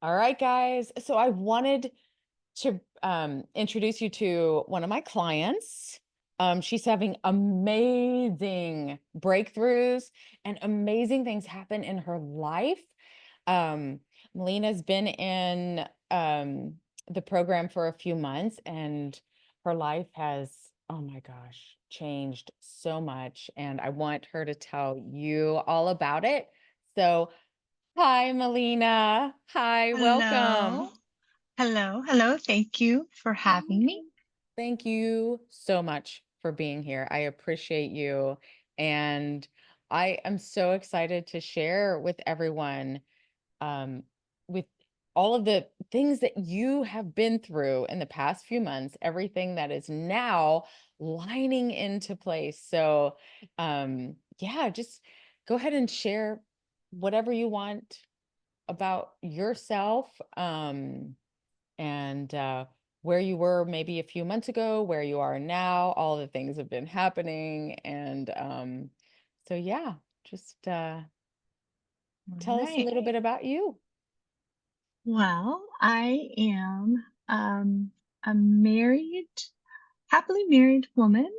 All right, guys. So I wanted to introduce you to one of my clients. She's having amazing breakthroughs and amazing things happen in her life. Um, Melina's been in the program for a few months, and her life has, oh my gosh, changed so much. And I want her to tell you all about it. So, hi, Melina. Hi, Hello. welcome. Hello. Hello. Thank you for having me. Hi. Thank you so much for being here. I appreciate you. And I am so excited to share with everyone um, with all of the things that you have been through in the past few months, everything that is now lining into place. So, yeah, just go ahead and share whatever you want about yourself. And where you were maybe a few months ago, where you are now, all the things have been happening. And so, yeah, just All tell us a right. little bit about you. Well, I am a married, happily married woman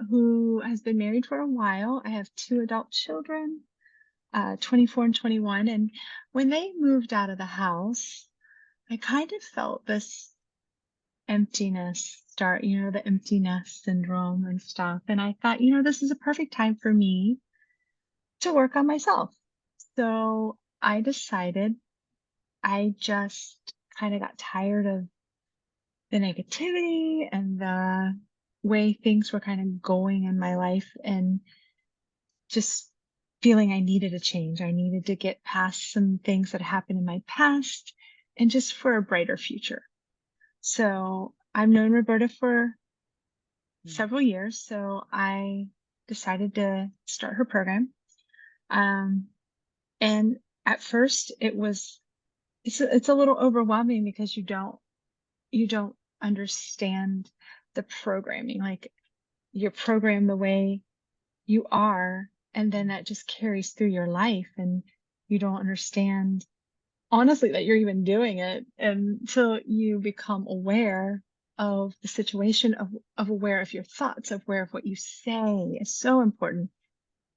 who has been married for a while. I have two adult children, 24 and 21. And when they moved out of the house, I kind of felt this emptiness start, the empty nest syndrome and stuff. And I thought, this is a perfect time for me to work on myself. So I decided I just kind of got tired of the negativity and the way things were kind of going in my life and just feeling I needed a change. I needed to get past some things that happened in my past and just for a brighter future. So I've known Roberta for Mm. several years. So I decided to start her program. Um, and at first it's a little overwhelming because you don't understand the programming. Like you're programmed the way you are, and then that just carries through your life, and you don't understand honestly that you're even doing it until you become aware of the situation, of aware of your thoughts, of aware of what you say is so important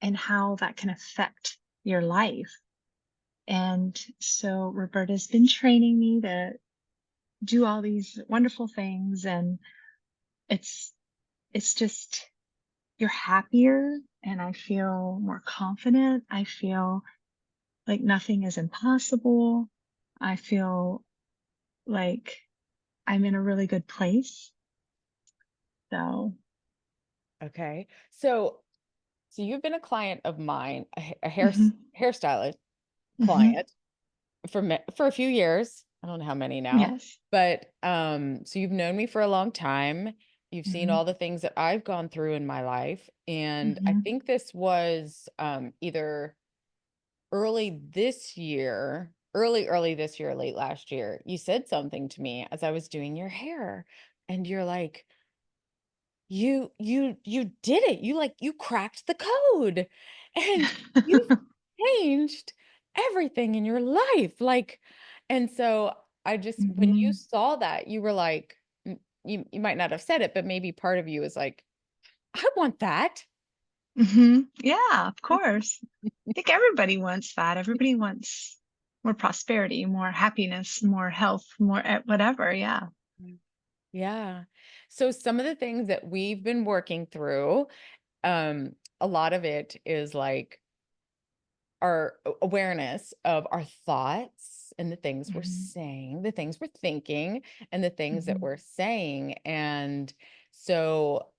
and how that can affect your life. And so Roberta's been training me to do all these wonderful things, and it's it's just you're happier, and I feel more confident. I feel like nothing is impossible. I feel like I'm in a really good place. So, Okay. So you've been a client of mine, a mhm, hairstylist mhm, client for a few years. I don't know how many now, yes. but so you've known me for a long time. You've seen Mhm, all the things that I've gone through in my life, and I mhm, think this was either early this year, late last year. You said something to me as I was doing your hair, and you're like, you did it. You cracked the code and you've changed everything in your life. And so I just when you mhm, saw that, you were like, you might not have said it, but maybe part of you is like, I want that. mhm. Yeah, of course. I think everybody wants that. Everybody wants more prosperity, more happiness, more health, more whatever. Yeah. Mm. Yeah. So some of the things that we've been working through, a lot of it is like our awareness of our thoughts and the things we're Mhm, saying, the things we're thinking, and the things that mhm, we're saying. And so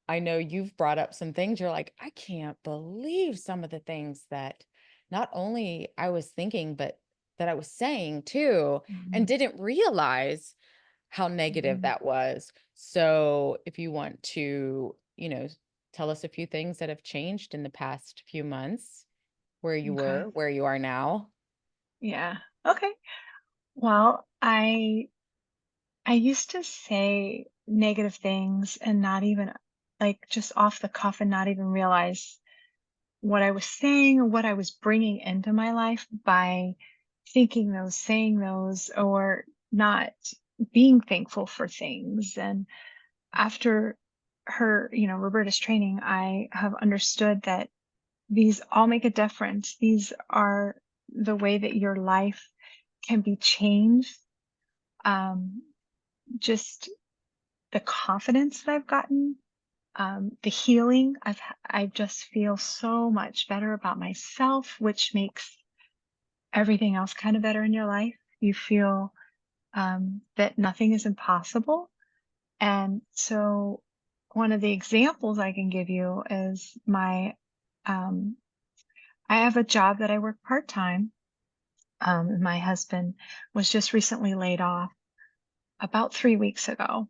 I know you've brought up some things. You're like, I can't believe some of the things that not only I was thinking, but that I was saying too, and mhm, didn't realize how negative mhm. that was. So if you want to, tell us a few things that have changed in the past few months, where you Okay. were, where you are now. Yeah. Okay. Well, I used to say negative things and not even like just off the cuff and not even realize what I was saying or what I was bringing into my life by thinking those, saying those, or not being thankful for things. And after Roberta's training, I have understood that these all make a difference. These are the way that your life can be changed. Um, just the confidence that I've gotten, the healing. I just feel so much better about myself, which makes everything else kind of better in your life. You feel that nothing is impossible. And so, one of the examples I can give you is um, I have a job that I work part time. My husband was just recently laid off about 3 weeks ago,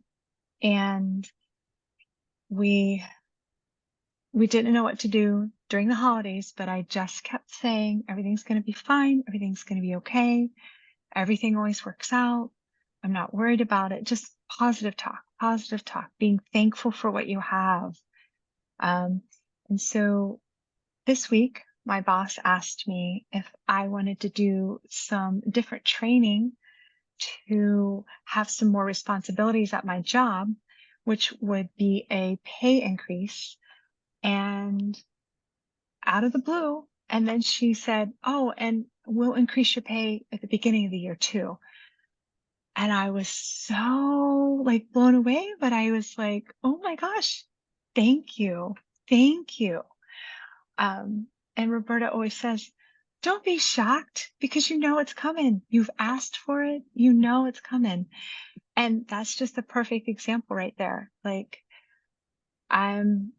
and we we didn't know what to do during the holidays. But I just kept saying, "Everything's going to be fine. Everything's going to be okay. Everything always works out. I'm not worried about it." Just positive talk, being thankful for what you have. Um, and so this week, my boss asked me if I wanted to do some different training to have some more responsibilities at my job, which would be a pay increase. And out of the blue, and then she said, "Oh, and we'll increase your pay at the beginning of the year too." And I was so, like, blown away, but I was like, "Oh my gosh, thank you. Thank you." And Roberta always says, "Don't be shocked because you know it's coming. You've asked for it. You know it's coming." And that's just the perfect example right there. Like, I'm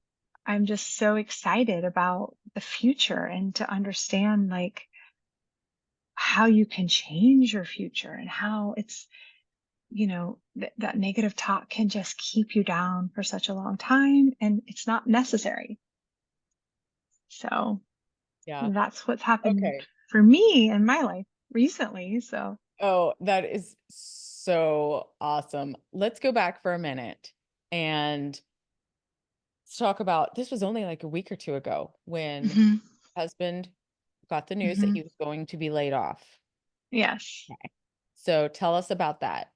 I'm just so excited about the future and to understand, like, how you can change your future and how it's, that negative talk can just keep you down for such a long time, and it's not necessary. So Yeah. that's what's happened Okay. for me in my life recently. So, Oh, that is so awesome. Let's go back for a minute and let's talk about this was only like a week or two ago when mhm, husband got the news that mhm, he was going to be laid off. yes. Okay. So tell us about that.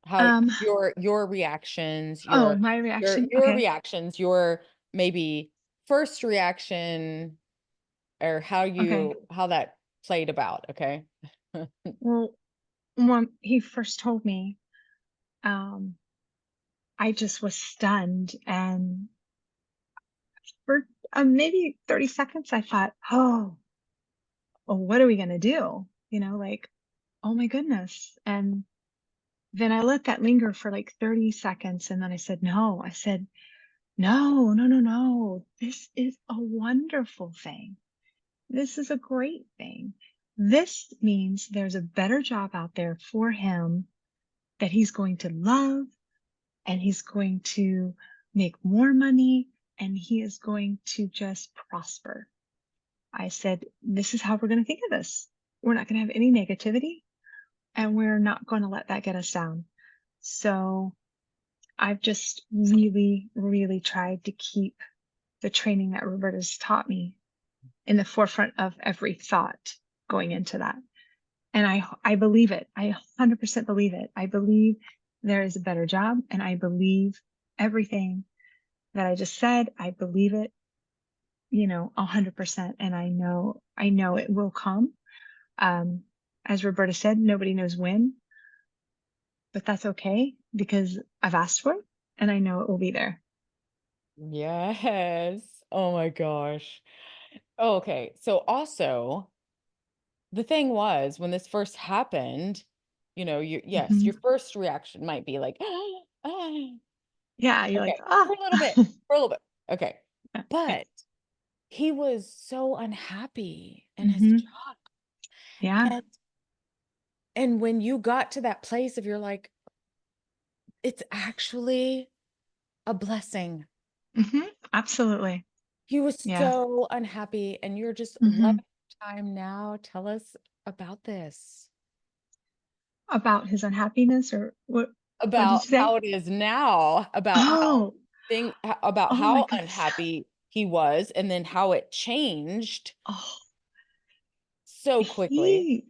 How Um, your reactions, oh, my reaction. your Okay. reactions, your maybe first reaction or Okay. how that played about, okay? Well, when he first told me, um, I just was stunned. And for maybe 30 seconds, I thought, "Oh, well, what are we going to do?" Like, "Oh my goodness." And then I let that linger for like 30 seconds. And then I said, "No." I said, "No, no, no, no. This is a wonderful thing. This is a great thing. This means there's a better job out there for him that he's going to love, and he's going to make more money, and he is going to just prosper." I said, "This is how we're going to think of this. We're not going to have any negativity, and we're not going to let that get us down." So I've just really, really tried to keep the training that Roberta's taught me in the forefront of every thought going into that. And I believe it. I 100% believe it. I believe there is a better job, and I believe everything that I just said. I believe it, 100%. And I know it will come. Um, as Roberta said, nobody knows when, but that's okay because I've asked for it and I know it will be there. Yes. Oh my gosh. Okay. So also, the thing was when this first happened, yes, Hmm. your first reaction might be like, "Ah." Yeah, you're like, Okay, ah. for a little bit, for a little bit. Okay. Yeah. But he was so unhappy in his Hmm. job. Yeah. And when you got to that place of you're like, it's actually a blessing. Hmm. Absolutely. He was Yeah. so unhappy and you're just Hmm. loving your time now. Tell us about this. About his unhappiness, or what did About you say? how it is now, Oh, about oh my how goodness. unhappy he was, and then how it changed Oh, so quickly. he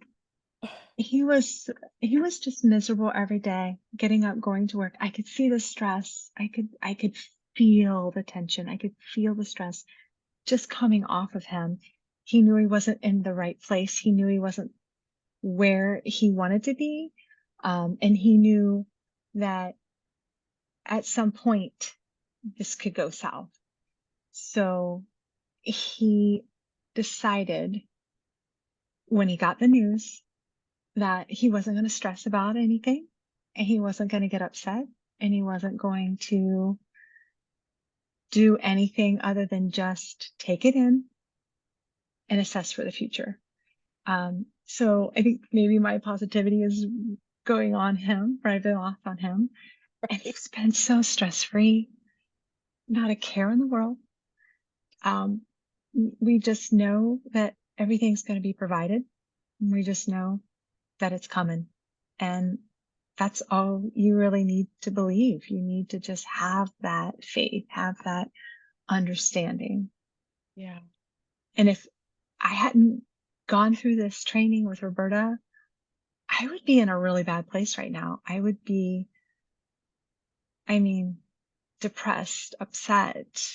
he was he was just miserable every day, getting up, going to work. I could see the stress. I could feel the tension. I could feel the stress just coming off of him. He knew he wasn't in the right place. He knew he wasn't where he wanted to be. And he knew that at some point this could go south. So he decided when he got the news that he wasn't going to stress about anything and he wasn't going to get upset and he wasn't going to do anything other than just take it in and assess for the future. So I think maybe my positivity is going on him, driving off on him. And Right? he's been so stress free, not a care in the world. Um, we just know that everything's going to be provided. We just know that it's coming. And that's all you really need to believe. You need to just have that faith, have that understanding. Yeah. And if I hadn't gone through this training with Roberta, I would be in a really bad place right now. I would be, I mean, depressed, upset,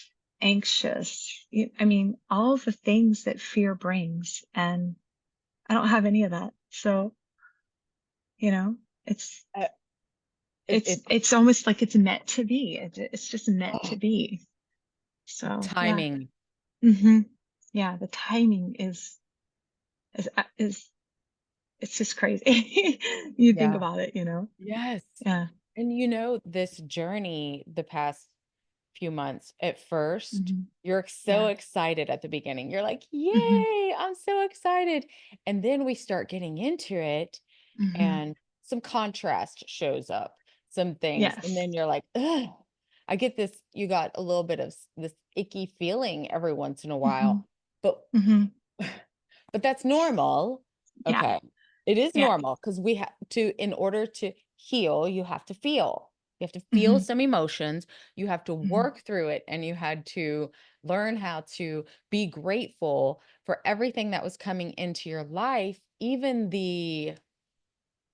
anxious. I mean, all of the things that fear brings. And I don't have any of that. So, you know, it's Uh, it, it's it, it's almost like it's meant to be. It's just meant to oh, be. So, yeah. timing. hmm Yeah, the timing is it's just crazy. You think Yeah. about it, you know? Yes. Yeah. And this journey the past few months, at first, hmm you're so Yeah. excited at the beginning. You're like, hmm yay, I'm so excited. And then we start getting into it hmm and some contrast shows up, some things. And Yes. then you're like, ugh, I get this. You got a little bit of this icky feeling every once in a hmm while. But hmm but that's normal. Yeah. Okay. It is Yeah. normal because we have to, in order to heal, you have to feel. You have to feel hmm some emotions. You have to hmm work through it and you had to learn how to be grateful for everything that was coming into your life, even the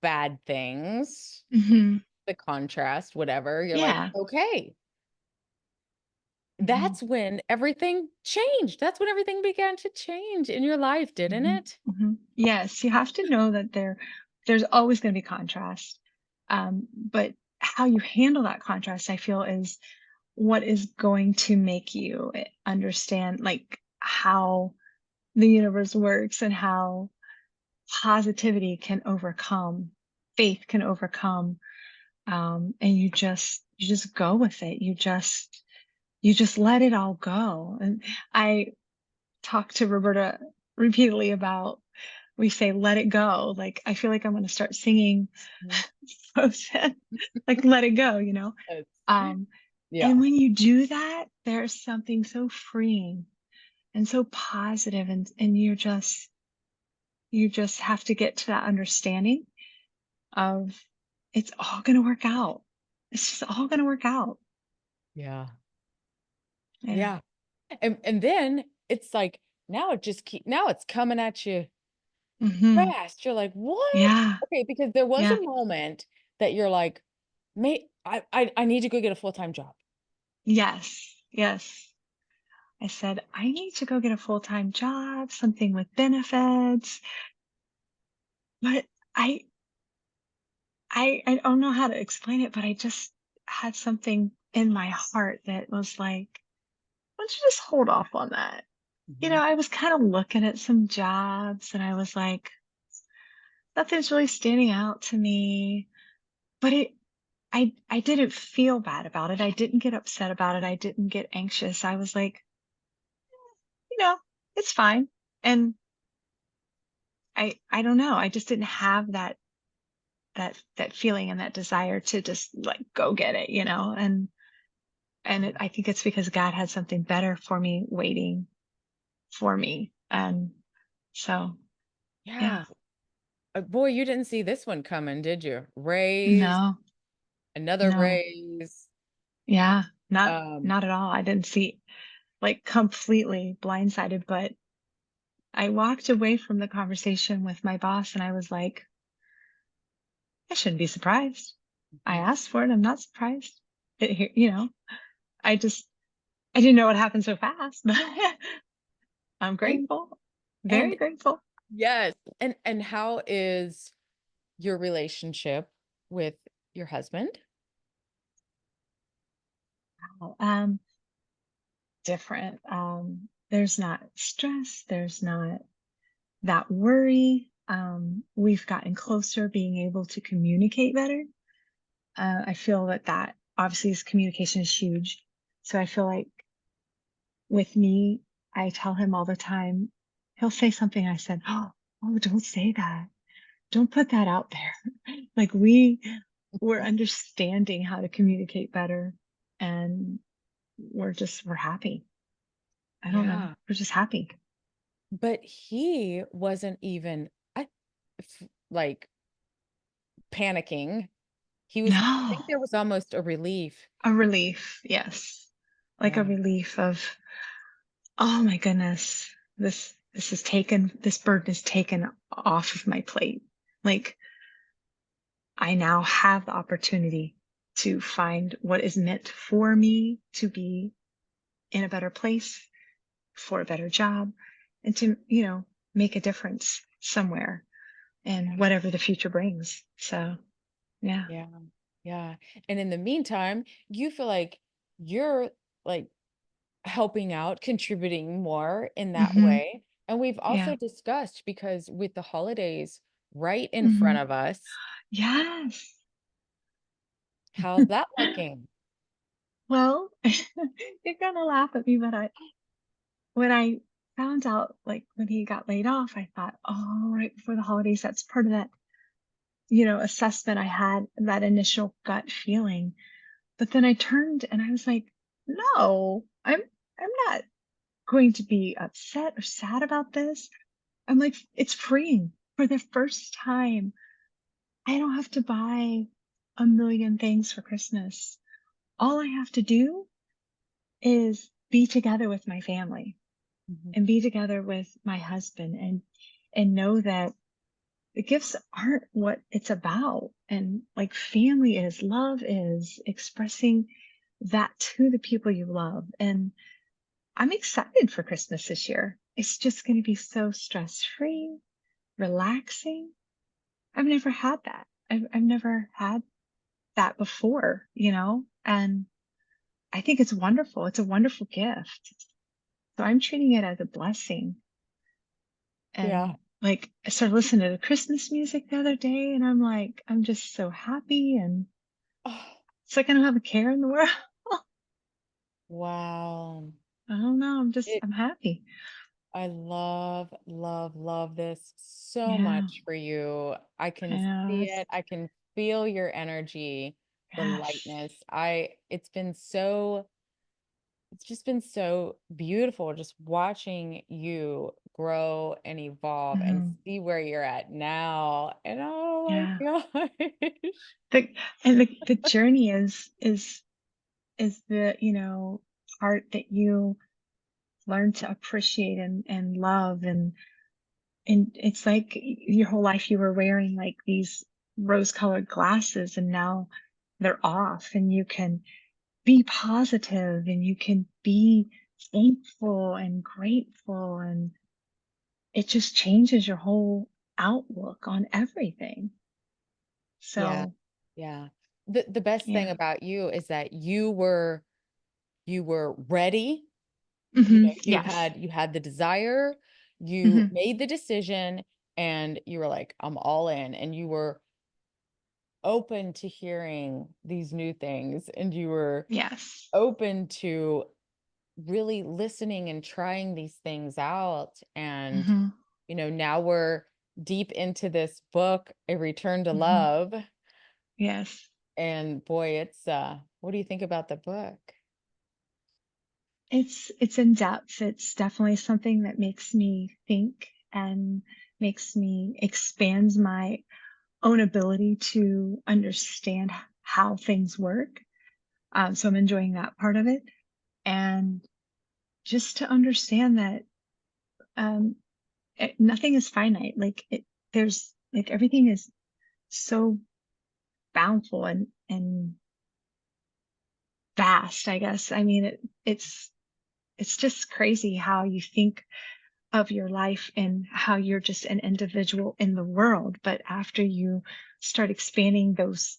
bad things, hmm the contrast, whatever. You're like, Yeah. okay, hmm that's when everything changed. That's when everything began to change in your life, didn't hmm it? Yes, you have to know that there's always going to be contrast. But how you handle that contrast, I feel, is what is going to make you understand like how the universe works and how positivity can overcome, faith can overcome, and you just go with it. You just let it all go. And I talk to Roberta repeatedly about, we say let it go. Like I feel like I'm going to start singing Mhm. Frozen, like let it go, you know. Yes. Um, and Yeah. when you do that, there's something so freeing and so positive, and you just have to get to that understanding of it's all going to work out. It's just all going to work out. Yeah. Yeah. Yeah. And then it's like now it just now it's coming at you hmm fast. You're like, "What?" Yeah. Okay, because there was Yeah. a moment that you're like, "May I need to go get a full-time job." Yes. Yes. I said, I need to go get a full-time job, something with benefits. But I I don't know how to explain it, but I just had something in my heart that was like, why don't you just hold off on that? Mhm. I was kind of looking at some jobs and I was like, nothing's really standing out to me. But I didn't feel bad about it. I didn't get upset about it. I didn't get anxious. I was like, you know, it's fine. And I don't know. I just didn't have that feeling and that desire to just like go get it, I think it's because God had something better for me waiting for me. And so, yeah. Yeah. Boy, you didn't see this one coming, did you? Raise, No, another no. raise. Yeah, Um, not at all. I didn't see, like, completely blindsided, but I walked away from the conversation with my boss and I was like, I shouldn't be surprised. I Mhm. asked for it. I'm not surprised. I just, I didn't know it happened so fast, but I'm And grateful. Very and grateful. yes, and how is your relationship with your husband? Um, Different. There's not stress. There's not that worry. We've gotten closer, being able to communicate better. I feel that obviously is communication is huge. So I feel like with me, I tell him all the time, he'll say something. I said, oh, don't say that. Don't put that out there. Like we're understanding how to communicate better and we're happy. I don't know. Yeah, We're just happy. but he wasn't even like panicking. He was I think No, there was almost a relief. a relief. Yes. Like a Yeah, relief of, oh my goodness, this burden is taken off of my plate. Like I now have the opportunity to find what is meant for me to be in a better place, for a better job, and to, make a difference somewhere and whatever the future brings. So, yeah. yeah, yeah. And in the meantime, you feel like you're like helping out, contributing more in that Hmm. way. And we've Yeah. also discussed because with the holidays right in Hmm. front of us, Yes. how's that looking? Well, you're gonna laugh at me, but when I found out, like when he got laid off, I thought, oh, right before the holidays, that's part of that, assessment I had, that initial gut feeling. But then I turned and I was like, no, I'm not going to be upset or sad about this. I'm like, it's freeing. For the first time, I don't have to buy a million things for Christmas. All I have to do is be together with my family Mhm. and be together with my husband and know that the gifts aren't what it's about. And like family is, love is expressing that to the people you love. And I'm excited for Christmas this year. It's just going to be so stress free, relaxing. I've never had that. I've never had that before, and I think it's wonderful. It's a wonderful gift. So I'm treating it as a blessing. Yeah. And like, I started listening to Christmas music the other day, and I'm like, I'm just so happy. And Oh, it's like I don't have a care in the world. wow. I don't know. It I'm happy. I love, love, love this so Yeah, much for you. I I can know. see it. I can feel your energy, the Yes. lightness. It's just been so beautiful just watching you grow and evolve and Mhm. see where you're at now. And oh my Yeah. gosh. The the journey is the, part that you learn to appreciate and love and it's like your whole life you were wearing like these rose-colored glasses and now they're off and you can be positive and you can be thankful and grateful and it just changes your whole outlook on everything. Yeah. So, Yeah. The best thing yeah. about you is that you were ready. Yes. You had the desire, you Hmm. made the decision, and you were like, I'm all in. And you were open to hearing these new things, and you were Yes. open to really listening and trying these things out. And, Hmm. now we're deep into this book, A Return to Hmm. Love. Yes. And boy, what do you think about the book? It's in depth. It's definitely something that makes me think and makes me expands my own ability to understand how things work. So I'm enjoying that part of it. And just to understand that, um, nothing is finite. Like there's like everything is so bountiful and vast, I guess. I mean, it's just crazy how you think of your life and how you're just an individual in the world. But after you start expanding those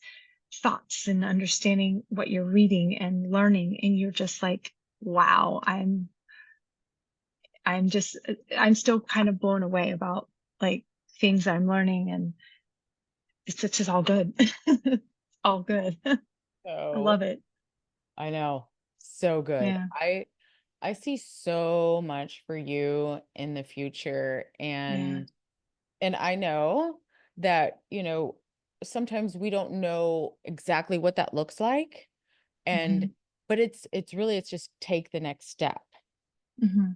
thoughts and understanding what you're reading and learning, and you're just like, wow, I'm just, I'm still kind of blown away about like things I'm learning, and it's just all good. All good. I So love it. I know. So good. Yeah. I see so much for you in the future, Yeah. and I know that, sometimes we don't know exactly what that looks like, Hmm. and but it's really it's just take the next step. Hmm.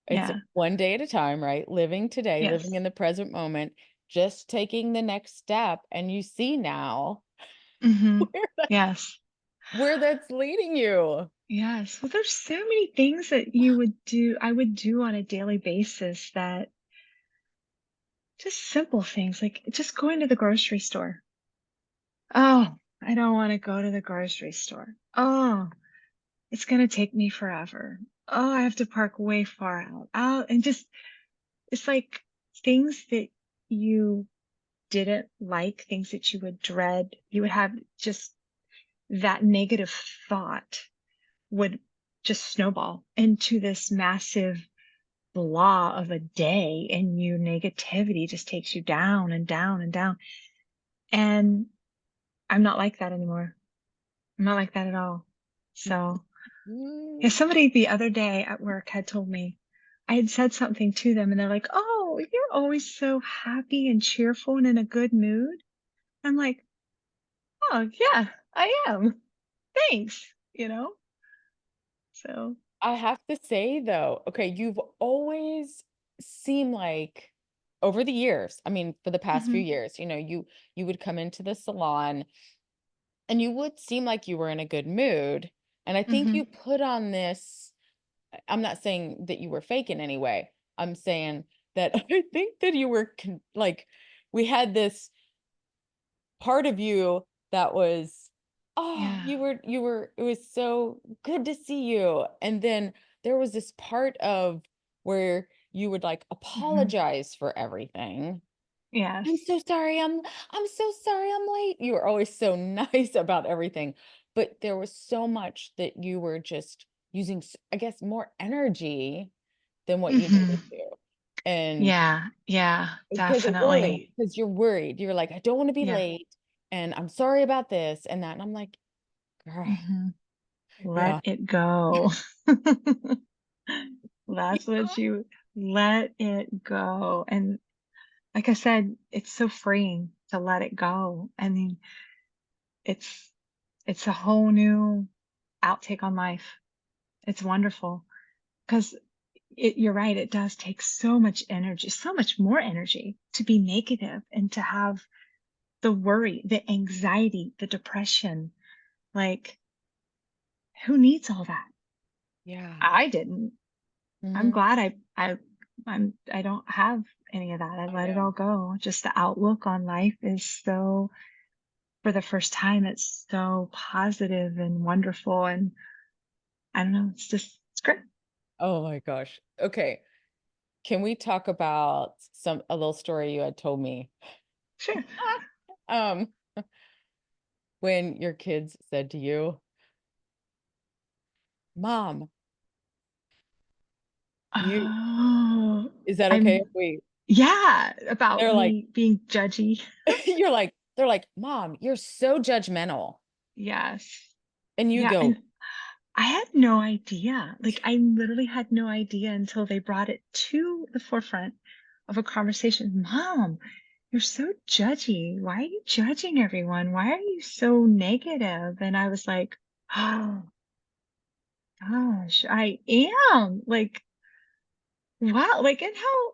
It's Yeah. one day at a time, right? Living today, living Yes. in the present moment, just taking the next step, and you see now Hmm. where that, Yes. where that's leading you. Yes. Well, there's so many things that you would do, I would do on a daily basis, that just simple things like just going to the grocery store. Oh, I don't want to go to the grocery store. Oh, it's going to take me forever. Oh, I have to park way far out. And just, it's like things that you didn't like, things that you would dread. You would have just that negative thought would just snowball into this massive blah of a day, and your negativity just takes you down and down and down. And I'm not like that anymore. I'm not like that at all. So, yeah, Mm. somebody the other day at work had told me, I had said something to them, and they're like, "Oh, you're always so happy and cheerful and in a good mood." I'm like, "Oh, yeah, I am. Thanks." So, I have to say though, okay, you've always seemed like over the years, I mean, for the past few mhm, years, you would come into the salon and you would seem like you were in a good mood. And I think mhm, you put on this, I'm not saying that you were fake in any way. I'm saying that I think that you were like we had this part of you that was, oh, yeah, it was so good to see you. And then there was this part of where you would like mhm, apologize for everything. I'm yes, so sorry. I'm so sorry I'm late. You were always so nice about everything. But there was so much that you were just using, I guess, more energy than what you needed mhm, to. And yeah, yeah, because of definitely, because you're worried. You're like, I don't want to be yeah, late, and I'm sorry about this and that. And I'm like, girl, mhm. Let yeah. it go. That's what you let it go. And like I said, it's so freeing to let it go. I mean, it's it's a whole new outtake on life. It's wonderful because you're right. It does take so much energy, so much more energy to be negative and to have the worry, the anxiety, the depression. Like, who needs all that? Yeah. I didn't. I'm Mhm. glad I don't have any of that. I I let it know. all go. Just the outlook on life is so, for the first time, it's so positive and wonderful. And I don't know, it's great. Oh my gosh. Okay. Can we talk about a little story you had told me? Sure. Um, when your kids said to you, Mom, you Oh, is that okay if I'm, yeah, about they're like, me being judgy. they're like, Mom, you're so judgmental. Yes. And you Yeah. go, And I had no idea. Like, I literally had no idea until they brought it to the forefront of a conversation. Mom, you're so judgy. Why are you judging everyone? Why are you so negative? And I was like, oh gosh, I am. Like, wow. Like, and how,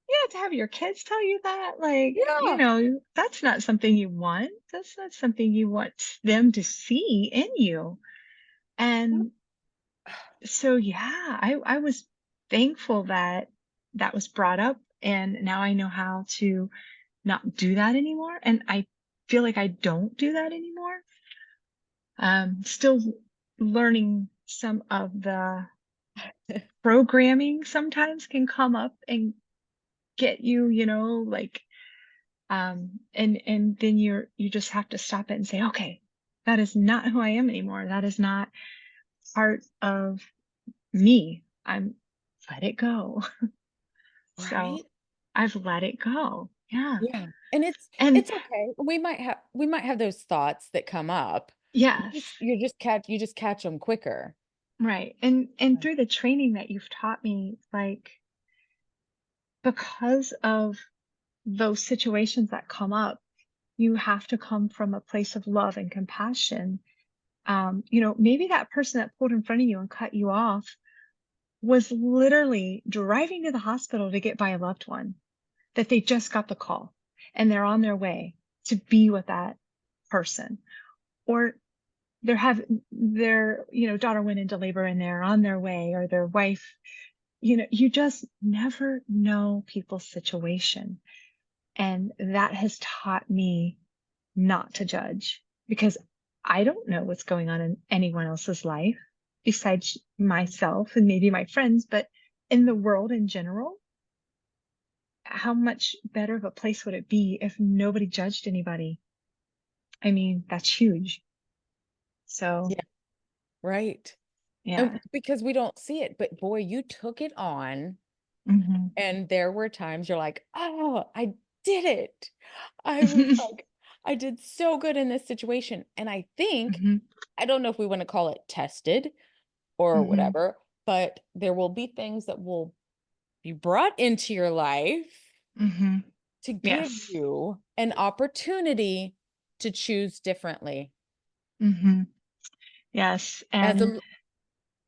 yeah, to have your kids tell you that, like, yeah. that's not something you want. That's not something you want them to see in you. And so, yeah, I was thankful that that was brought up, And now I know how to not do that anymore. And I feel like I don't do that anymore. Still learning some of the programming sometimes can come up and get you, like, and then you just have to stop it and say, okay, that is not who I am anymore. That is not part of me. I'm let it go. So Right? I've let it go. Yeah. Yeah. And And it's okay. We might have those thoughts that come up. yes, You just catch them quicker. right. And Right. through the training that you've taught me, like, because of those situations that come up, you have to come from a place of love and compassion. Maybe that person that pulled in front of you and cut you off was literally driving to the hospital to get by a loved one, that they just got the call and they're on their way to be with that person. Or their daughter went into labor and they're on their way, or their wife. You just never know people's situation. And that has taught me not to judge, because I don't know what's going on in anyone else's life besides myself and maybe my friends, but in the world in general, how much better of a place would it be if nobody judged anybody? I mean, that's huge. So, Yeah, right. yeah. And because we don't see it, but boy, you took it on. Hmm. And there were times you're like, oh, I did it. I was like, I did so good in this situation. And I think, Hmm. I don't know if we want to call it tested or Hmm. whatever, but there will be things that will be brought into your life Hmm. to give Yes. you an opportunity to choose differently Hmm. Yes. as And a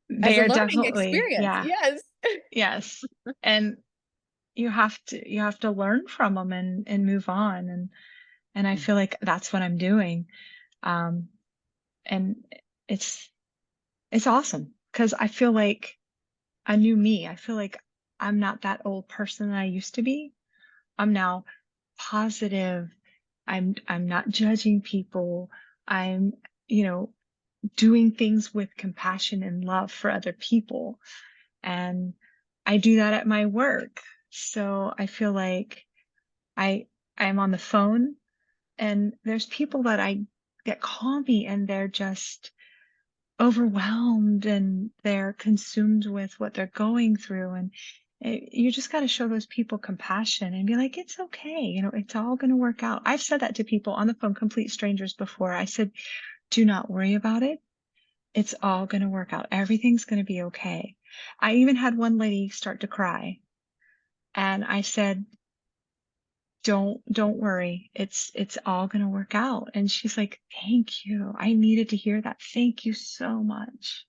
they are learning definitely, experience. yeah, Yes. yes. And you have to learn from them and move on. And I feel like that's what I'm doing. Um, and it's it's awesome because I feel like a new me. I feel like I'm not that old person that I used to be. I'm now positive. I'm not judging people. I'm, you know, doing things with compassion and love for other people. And I do that at my work. So I feel like I I'm on the phone, and there's people that call me and they're just overwhelmed and they're consumed with what they're going through. And you just got to show those people compassion and be like, it's okay. It's all going to work out. I've said that to people on the phone, complete strangers, before. I said, do not worry about it. It's all going to work out. Everything's going to be okay. I even had one lady start to cry, and I said, don't worry. It's all going to work out. And she's like, thank you. I needed to hear that. Thank you so much.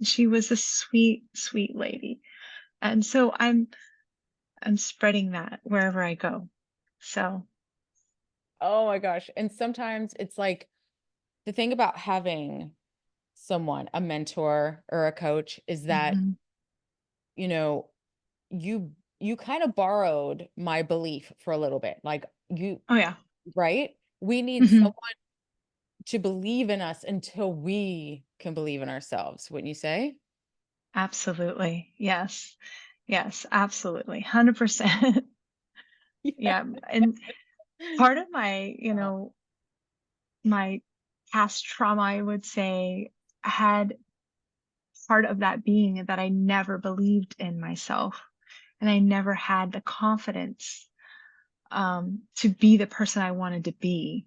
She was a sweet, sweet lady. And so I'm spreading that wherever I go. So, Oh my gosh. And sometimes it's like the thing about having someone, a mentor or a coach, is that, mhm. you know, you you kind of borrowed my belief for a little bit. Like you, Oh yeah. right? We need Mhm. someone to believe in us until we can believe in ourselves, wouldn't you say? Absolutely. Yes. Yes, absolutely. 100%. Yeah. Yeah. And part of Oh, my past trauma, I would say, had part of that being that I never believed in myself, and I never had the confidence to be the person I wanted to be.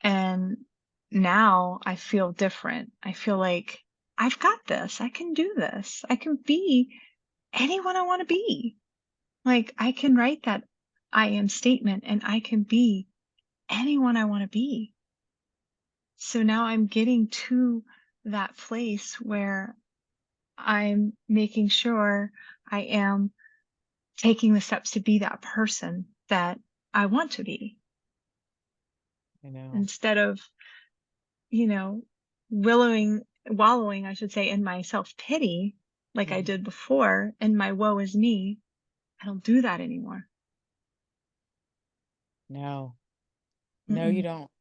And now I feel different. I feel like I've got this. I can do this. I can be anyone I want to be. Like, I can write that I am statement and I can be anyone I want to be. So now I'm getting to that place where I'm making sure I am taking the steps to be that person that I want to be, I know. instead of, you know, wallowing, I should say, in my self pity like I Mhm. did before, and my woe is me. I don't do that anymore. No, no, you Mm-mm, don't.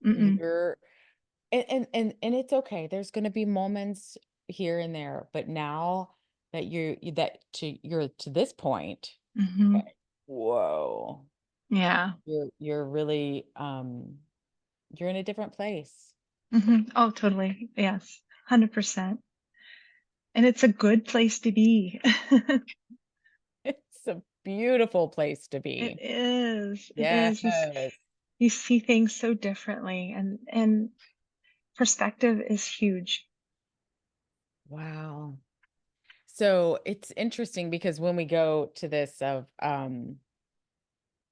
mm-mm, You're and it's okay. There's gonna be moments here and there, but now that you're to this point, mm-hmm. okay, whoa, Yeah. you're really you're in a different place. Mm-hmm. Oh, totally. Yes. 100%. And it's a good place to be. It's a beautiful place to It be. is. It is. Yes. You see things so differently, and perspective is huge. Wow. So it's interesting because when we go to this of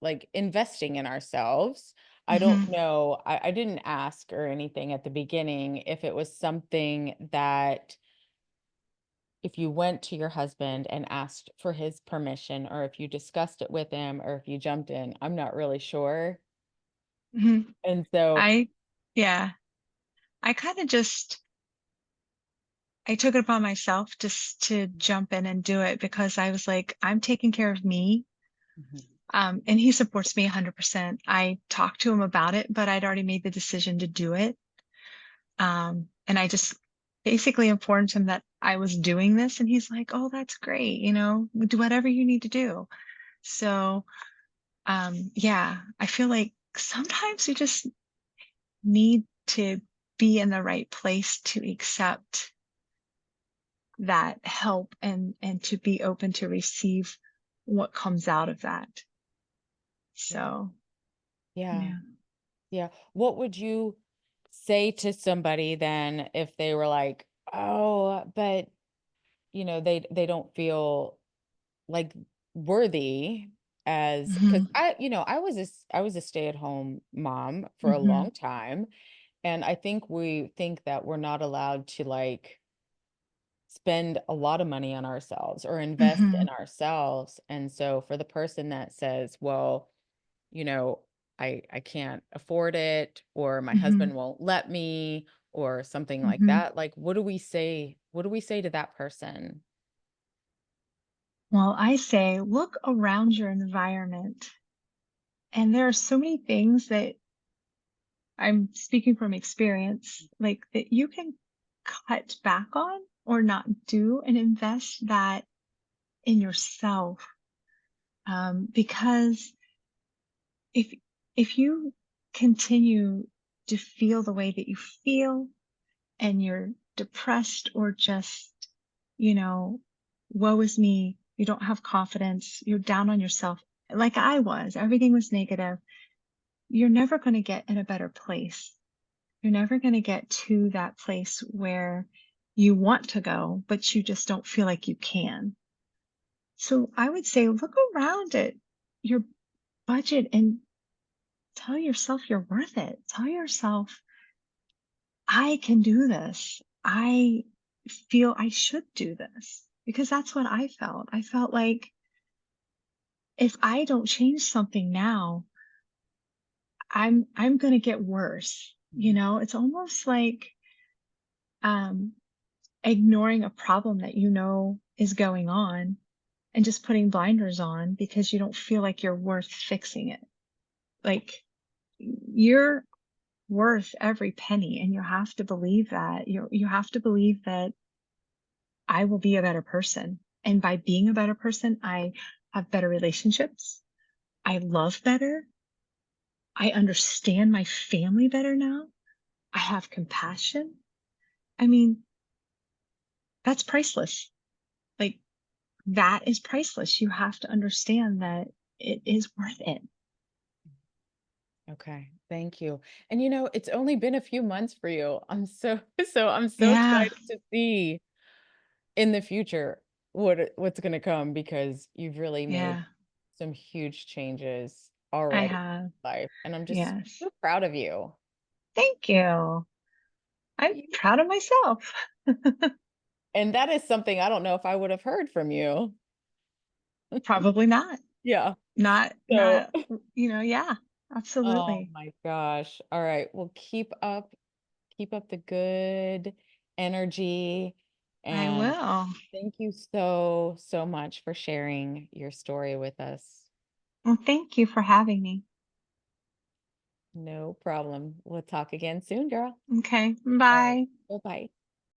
like investing in ourselves, I don't Hmm. know, I didn't ask or anything at the beginning if it was something that if you went to your husband and asked for his permission or if you discussed it with him or if you jumped in, I'm not really sure. Hmm. And so I, yeah, I kind of just, I took it upon myself just to jump in and do it because I was like, I'm taking care of me. Mhm. And he supports me 100%. I talked to him about it, but I'd already made the decision to do it. And I just basically informed him that I was doing this, and he's like, "Oh, that's great. Do whatever you need to do." So, yeah, I feel like sometimes you just need to be in the right place to accept that help and to be open to receive what comes out of that. Yeah. So, Yeah. yeah. Yeah. What would you say to somebody then if they were like, "Oh, but they don't feel like worthy as because Hmm. I was a stay-at-home mom for a Hmm. long time, and I think we think that we're not allowed to like spend a lot of money on ourselves or invest in Hmm. ourselves. And so for the person that says, well, you know, I can't afford it or my Hmm. husband won't let me or something like Hmm. that, like what do we say? What do we say to that person? Well, I say look around your environment. And there are so many things that I'm speaking from experience, like that you can cut back on or not do and invest that in yourself. Because if if you continue to feel the way that you feel and you're depressed or just, you know, woe is me, you don't have confidence, you're down on yourself, like I was, everything was negative, you're never going to get in a better place. You're never going to get to that place where you want to go, but you just don't feel like you can. So I would say look around at your budget and tell yourself you're worth it. Tell yourself, I can do this. I feel I should do this because that's what I felt. I felt like if I don't change something now, I'm going to get worse. Mhm. It's almost like um ignoring a problem that you know is going on and just putting blinders on because you don't feel like you're worth fixing it. Like you're worth every penny and you have to believe that. You have to believe that I will be a better person. And by being a better person, I have better relationships. I love better. I understand my family better now. I have compassion. I mean, that's priceless. Like that is priceless. You have to understand that it is worth it. Okay, thank you. And it's only been a few months for you. I'm so I'm so Yeah, excited to see in the future what's going to come because you've really made yeah, some huge changes I already have. in life and I'm just Yes. so proud of you. Thank you. I'm You- proud of myself. And that is something I don't know if I would have heard from you. Probably not. Yeah. So, Not, yeah, oh absolutely. my gosh. All right. Well, keep up the good energy I And will. thank you so, so much for sharing your story with us. Well, thank you for having me. No problem. We'll talk again soon, girl. Okay. All right. Bye. Bye-bye.